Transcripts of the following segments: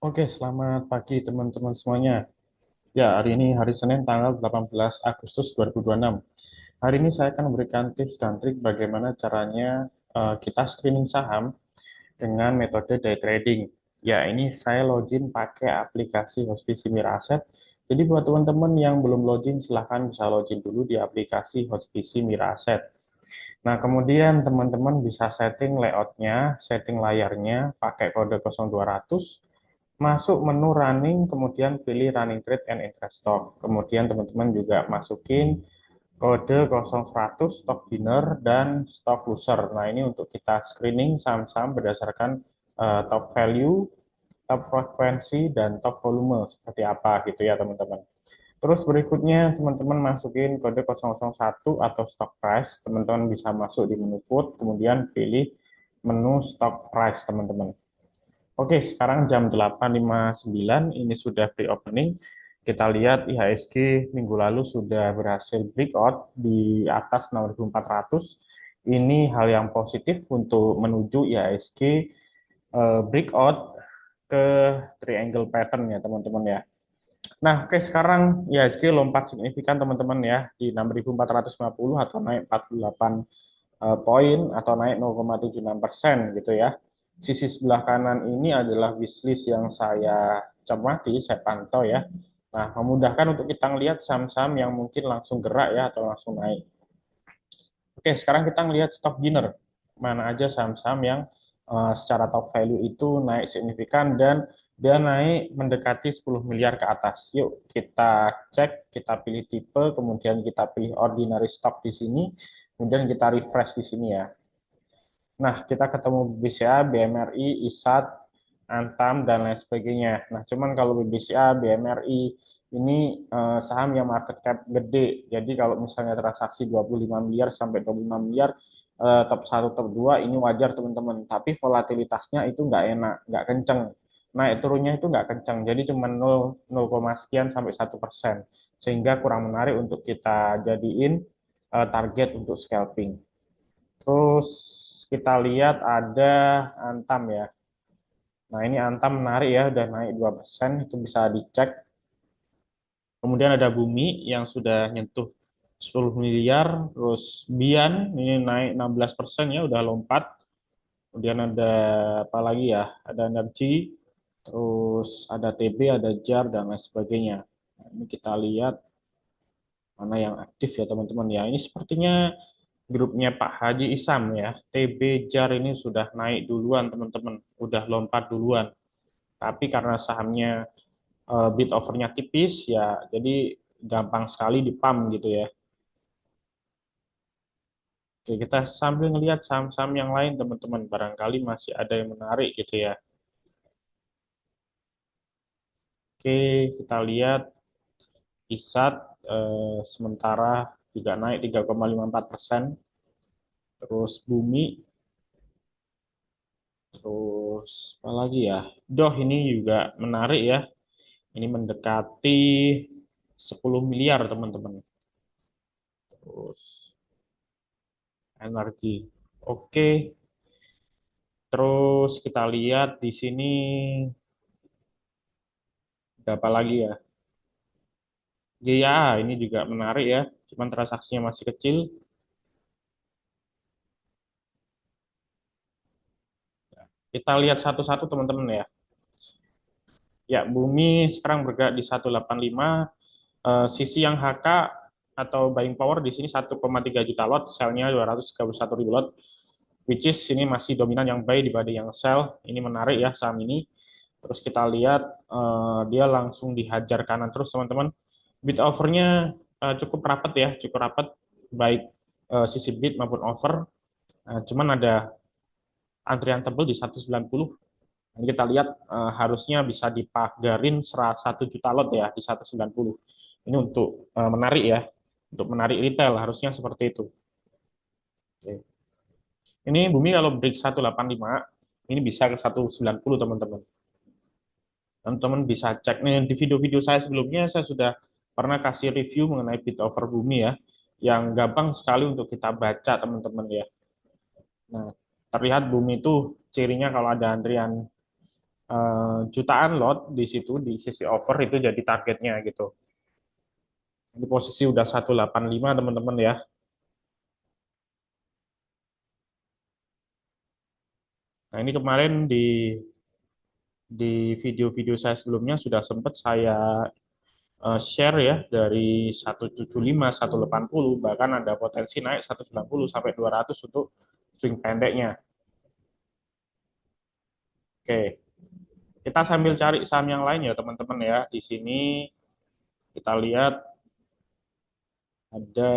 Oke, selamat pagi teman-teman semuanya. Ya, hari ini hari Senin tanggal 18 Agustus 2026. Hari ini saya akan memberikan tips dan trik bagaimana caranya kita screening saham dengan metode day trading. Ya, ini saya login pakai aplikasi Hospisi Miraset. Jadi buat teman-teman yang belum login, silahkan bisa login dulu di aplikasi Hospisi Miraset. Nah, kemudian teman-teman bisa setting layoutnya, setting layarnya pakai kode 0200. Masuk menu running, kemudian pilih running trade and interest stock. Kemudian teman-teman juga masukin kode 0100 stock winner dan stock loser. Nah, ini untuk kita screening saham-saham berdasarkan top value, top frekuensi, dan top volume seperti apa gitu ya teman-teman. Terus berikutnya teman-teman masukin kode 001 atau stock price. Teman-teman bisa masuk di menu put, kemudian pilih menu stock price teman-teman. Oke, sekarang jam 8.59, ini sudah pre-opening. Kita lihat IHSG minggu lalu sudah berhasil breakout di atas 6.400. Ini hal yang positif untuk menuju IHSG breakout ke triangle pattern ya teman-teman ya. Nah, oke sekarang IHSG lompat signifikan teman-teman ya di 6.450 atau naik 48 poin atau naik 0,76% gitu ya. Sisi sebelah kanan ini adalah wishlist yang saya cermati, saya pantau ya. Nah, memudahkan untuk kita melihat saham-saham yang mungkin langsung gerak ya atau langsung naik. Oke, sekarang kita melihat stock winner. Mana aja saham-saham yang secara top value itu naik signifikan dan dia naik mendekati 10 miliar ke atas. Yuk kita cek, kita pilih tipe, kemudian kita pilih ordinary stock di sini, kemudian kita refresh di sini ya. Nah, kita ketemu BCA, BMRI, ISAT, Antam, dan lain sebagainya. Nah, cuman kalau BCA, BMRI ini saham yang market cap gede. Jadi kalau misalnya transaksi 25 miliar sampai 25 miliar, top 1, top 2 ini wajar teman-teman. Tapi volatilitasnya itu nggak enak, nggak kenceng. Naik turunnya itu nggak kenceng, jadi cuma 0, sekian sampai 1%. Sehingga kurang menarik untuk kita jadiin target untuk scalping. Terus kita lihat ada Antam ya. Nah, ini Antam menarik ya, udah naik 2%, itu bisa dicek. Kemudian ada Bumi yang sudah nyentuh 10 miliar, terus Bian ini naik 16% ya, udah lompat. Kemudian ada apa lagi ya? Ada Energi, terus ada TB, ada JAR, dan lain sebagainya. Nah, ini kita lihat mana yang aktif ya teman-teman ya. Ini sepertinya grupnya Pak Haji Isam ya. TB JAR ini sudah naik duluan teman-teman, udah lompat duluan. Tapi karena sahamnya bid overnya tipis ya, jadi gampang sekali di pump gitu ya. Oke, kita sambil ngelihat saham-saham yang lain teman-teman, barangkali masih ada yang menarik gitu ya. Oke, kita lihat ISAT sementara juga naik 3,54%. Terus Bumi, terus apa lagi ya? Doh ini juga menarik ya. Ini mendekati 10 miliar, teman-teman. Terus energi. Oke, terus kita lihat di sini ada apa lagi ya? GIA ini juga menarik ya, cuman transaksinya masih kecil. Kita lihat satu-satu teman-teman ya. Ya, Bumi sekarang bergerak di 185. Sisi yang HK atau buying power di sini 1,3 juta lot, sell-nya 231 ribu lot, which is ini masih dominan yang buy dibanding yang sell. Ini menarik ya saham ini. Terus kita lihat dia langsung dihajar kanan terus teman-teman. Bid overnya cukup rapat ya, cukup rapat baik sisi bid maupun over. Cuman ada antrian tebel di 190. Ini kita lihat harusnya bisa dipagarin 1 juta lot ya di 190. Ini untuk menarik ya, untuk menarik retail harusnya seperti itu. Oke. Ini Bumi kalau break 185, ini bisa ke 190 teman-teman. Teman-teman bisa cek nih di video-video saya sebelumnya, saya sudah pernah kasih review mengenai bid over Bumi ya, yang gampang sekali untuk kita baca teman-teman ya. Nah, terlihat Bumi itu cirinya kalau ada antrian jutaan lot di situ di sisi over itu jadi targetnya gitu. Ini posisi udah 185 teman-teman ya. Nah, ini kemarin di video-video saya sebelumnya sudah sempat saya share ya dari 175, 180 bahkan ada potensi naik 190 sampai 200 untuk swing pendeknya. Oke, kita sambil cari saham yang lain ya teman-teman ya. Di sini kita lihat ada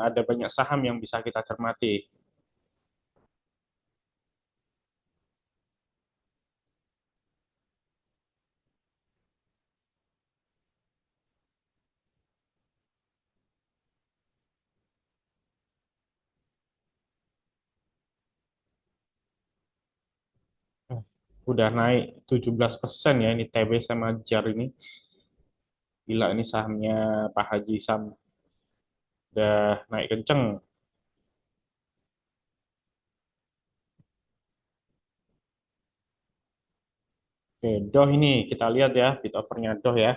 ada banyak saham yang bisa kita cermati. Udah naik 17% ya ini TB sama JAR ini. Gila ini sahamnya Pak Haji Sam udah naik kenceng. Oke, Doh ini kita lihat ya bid overnya Doh ya.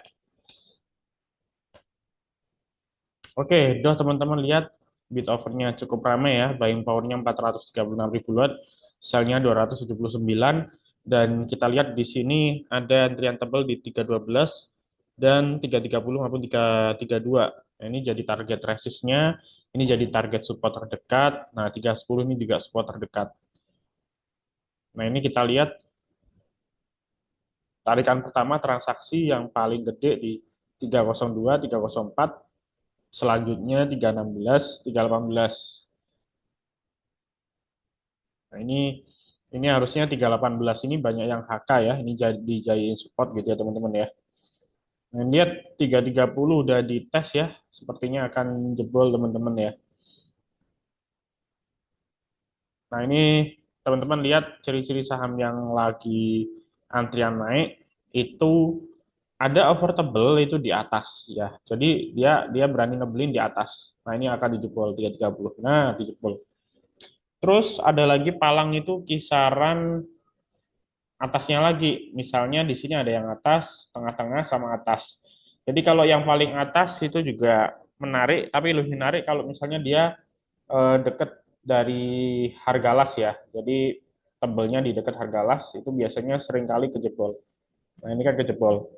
Oke, Doh teman-teman lihat bid overnya cukup ramai ya. Buying powernya 436 ribu lot, sell-nya 279 dan kita lihat di sini ada antrian tebal di 312 dan 330 maupun 332. Nah, ini jadi target resistnya, ini jadi target support terdekat. Nah, 310 ini juga support terdekat. Nah, ini kita lihat tarikan pertama transaksi yang paling gede di 302, 304, selanjutnya 316, 318. Nah, ini harusnya 318 ini banyak yang HK ya, ini jadi dijadiin support gitu ya teman-teman ya. Nah, lihat 330 udah dites ya, sepertinya akan jebol teman-teman ya. Nah, ini teman-teman lihat ciri-ciri saham yang lagi antrian naik itu ada overtable itu di atas ya. Jadi dia dia berani ngebelin di atas. Nah, ini akan dijebol 330. Nah, dijebol. Terus ada lagi palang itu kisaran atasnya lagi. Misalnya di sini ada yang atas, tengah-tengah sama atas. Jadi kalau yang paling atas itu juga menarik, tapi lebih menarik kalau misalnya dia deket dari harga las ya. Jadi tebelnya di dekat harga las itu biasanya sering kali kejebol. Nah, ini kan kejebol.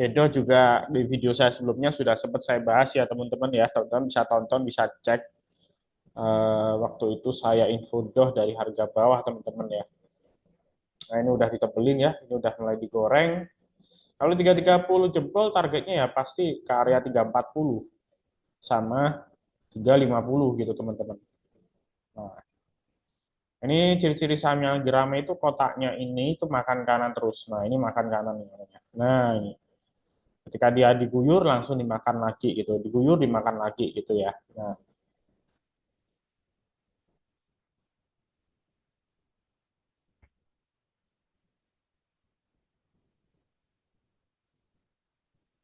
Edo juga di video saya sebelumnya sudah sempat saya bahas ya teman-teman ya. Teman-teman bisa tonton, bisa cek. Waktu itu saya info doh dari harga bawah teman-teman ya. Nah, ini udah ditebelin ya, ini udah mulai digoreng. Kalau 330 jebol targetnya ya pasti ke area 340 sama 350 gitu teman-teman. Nah, ini ciri-ciri saham yang lagi rame itu kotaknya ini itu makan kanan terus. Nah, ini makan kanan nih namanya. Nah, ini ketika dia diguyur langsung dimakan lagi gitu. Diguyur dimakan lagi gitu ya. Nah,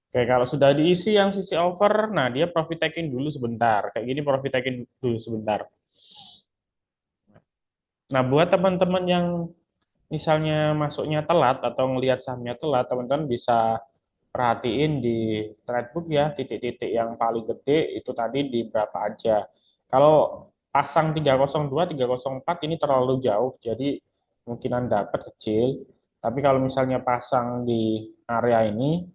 oke, kalau sudah diisi yang sisi over, nah dia profit taking dulu sebentar. Kayak gini profit taking dulu sebentar. Nah, buat teman-teman yang misalnya masuknya telat atau ngelihat sahamnya telat, teman-teman bisa perhatiin di Threadbook ya, titik-titik yang paling gede itu tadi di berapa aja. Kalau pasang 302, 304 ini terlalu jauh, jadi kemungkinan dapat kecil. Tapi kalau misalnya pasang di area ini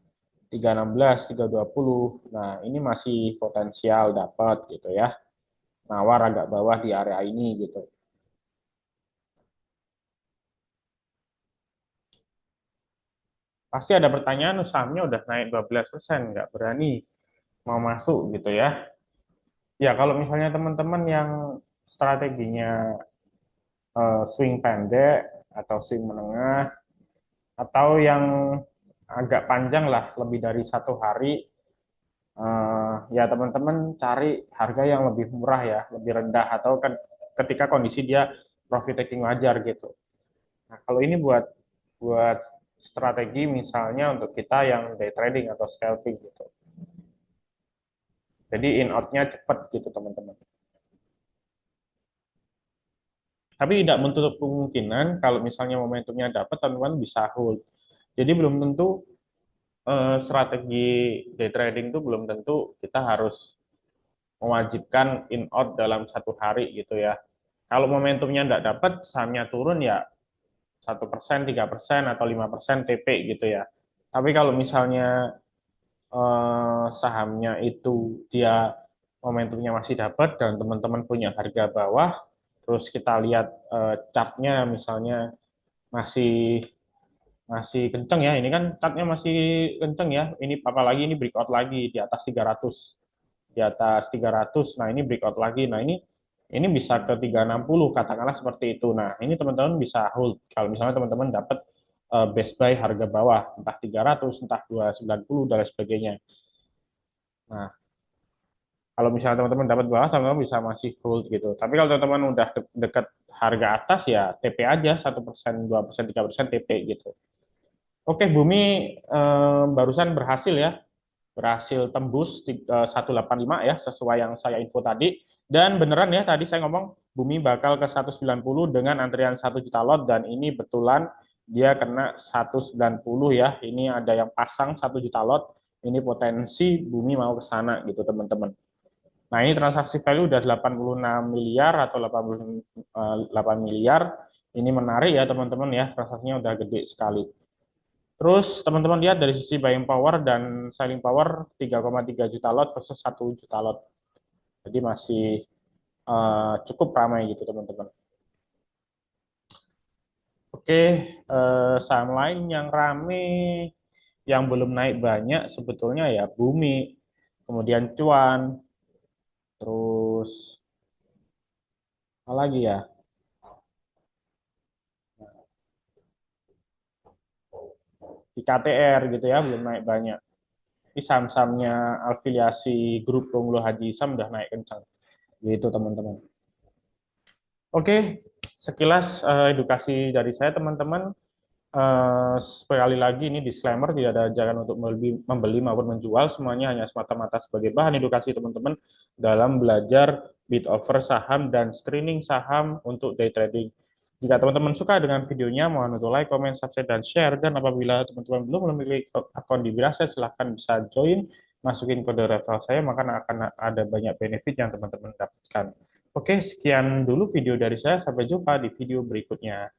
316, 320, nah ini masih potensial dapat gitu ya. Nawar agak bawah di area ini gitu. Pasti ada pertanyaan, sahamnya udah naik 12%, nggak berani mau masuk gitu ya. Ya, kalau misalnya teman-teman yang strateginya swing pendek atau swing menengah atau yang agak panjang lah, lebih dari 1 hari, ya teman-teman cari harga yang lebih murah ya, lebih rendah atau kan ketika kondisi dia profit taking wajar gitu. Nah, kalau ini buat buat strategi misalnya untuk kita yang day trading atau scalping gitu. Jadi in out-nya cepat gitu teman-teman. Tapi tidak menutup kemungkinan kalau misalnya momentumnya dapat, teman-teman bisa hold. Jadi belum tentu strategi day trading itu belum tentu kita harus mewajibkan in out dalam satu hari gitu ya. Kalau momentumnya tidak dapat, sahamnya turun ya 1%, 3%, atau 5% TP gitu ya. Tapi kalau misalnya sahamnya itu dia momentumnya masih dapat dan teman-teman punya harga bawah, terus kita lihat chartnya misalnya masih masih kenceng ya, ini kan chartnya masih kenceng ya, ini apalagi ini breakout lagi di atas 300, di atas 300. Nah ini breakout lagi, nah ini bisa ke 360 katakanlah seperti itu. Nah ini teman-teman bisa hold kalau misalnya teman-teman dapat best buy harga bawah entah 300, entah 290 dan lain sebagainya. Nah kalau misalnya teman-teman dapat bawah, teman-teman bisa masih hold gitu. Tapi kalau teman-teman udah dekat harga atas ya TP aja, 1%, 2%, 3% TP gitu. Oke, Bumi barusan berhasil ya, berhasil tembus 185 ya, sesuai yang saya info tadi. Dan beneran ya, tadi saya ngomong Bumi bakal ke 190 dengan antrian 1 juta lot, dan ini betulan dia kena 190 ya. Ini ada yang pasang 1 juta lot, ini potensi Bumi mau ke sana gitu teman-teman. Nah ini transaksi value udah 86 miliar atau 88 miliar. Ini menarik ya teman-teman ya, transaksinya udah gede sekali. Terus teman-teman lihat dari sisi buying power dan selling power 3,3 juta lot versus 1 juta lot. Jadi masih cukup ramai gitu teman-teman. Oke, saham lain yang ramai yang belum naik banyak sebetulnya ya Bumi, kemudian Cuan, terus apa lagi ya? Di KTR gitu ya, belum naik banyak. Ini saham-sahamnya afiliasi grup Konglo Haji Isam udah naik kencang. Gitu teman-teman. Oke, sekilas edukasi dari saya teman-teman. Sekali lagi ini disclaimer, tidak ada ajakan untuk membeli maupun menjual, semuanya hanya semata-mata sebagai bahan edukasi teman-teman dalam belajar bid over saham dan screening saham untuk day trading. Jika teman-teman suka dengan videonya, mohon untuk like, comment, subscribe, dan share. Dan apabila teman-teman belum memiliki akun di Birasa, silahkan bisa join, masukin kode referral saya, maka akan ada banyak benefit yang teman-teman dapatkan. Oke, sekian dulu video dari saya. Sampai jumpa di video berikutnya.